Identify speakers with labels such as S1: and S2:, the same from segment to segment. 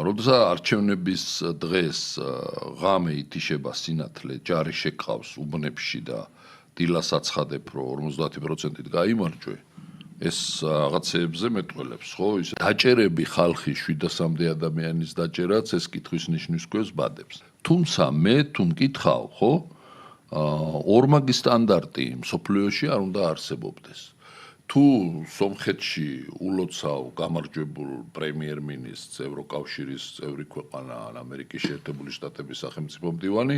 S1: როცა არჩევნების დღეს ღამე ითიშება სინათლე, ჯარი შეკავს უბნებში და დილას აცხადებ, რომ 50%-ით გაიმარჯვე, ეს რაღაცეებზე მეტყველებს, ხო? ის დაჭერები ხალხი 700-მდე ადამიანის დაჭერაც ეს კითხვის ნიშნის ქვეშ ბადებს. თუმცა მე თუ მკითხავ, ხო? ორმაგი სტანდარტი მსოფლიოში არ უნდა არსებობდეს. თუ სომხეთში ულოცავ გამარჯვებულ პრემიერ-მინისტრს ევროკავშირის წევრი ქვეყანა ან ამერიკის შეერთებული შტატების სახელმწიფო მდივანი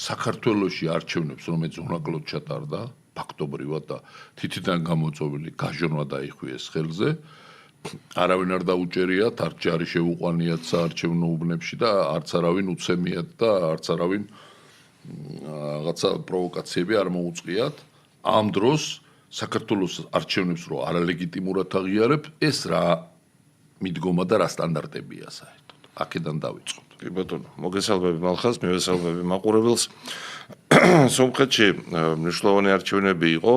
S1: საქართველოში არჩევნებს რომელიც უნაკლოდ ჩატარდა ფაქტობრივად და თითიდან გამოწვეული გაჟონვა დაიხუეს ხელზე არავინ არ დაუჭერიათ არ ჯარი შეუყვანიათ საარჩევნო უბნებში და არც არავინ უცემიათ და არც არავინ რაღაცა პროვოკაციები არ მოუწყიათ ამ დროს საქართველოს არჩევნებს რო არალეგიტიმურად აღიარებ, ეს რა მიდგომა და რა სტანდარტებია საერთოდ. აქედან დავიწყოთ.
S2: კი ბატონო, მოგესალმები მალხაზ, მივესალმები მაყურებელს. სომხეთში მნიშვნელოვანი არჩევნები იყო.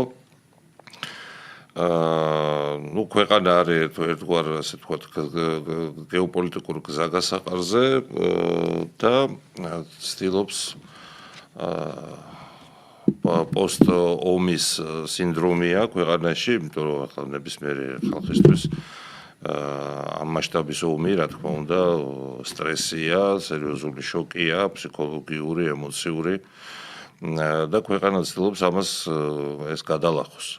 S2: ქვეყანა არის ერთგვარ ასე ვთქვათ გეოპოლიტიკურ გზაგასაყარზე და ცდილობს პოსტ-ომის სინდრომია ქვეყანაში, იმიტომ რომ ახლა ნებისმიერი ხალხისთვის ამ მასშტაბის ომი, რა თქმა უნდა, სტრესია, სერიოზული შოკია, ფსიქოლოგიური, ემოციური და ქვეყანა ცდილობს ამას ეს გადალახოს.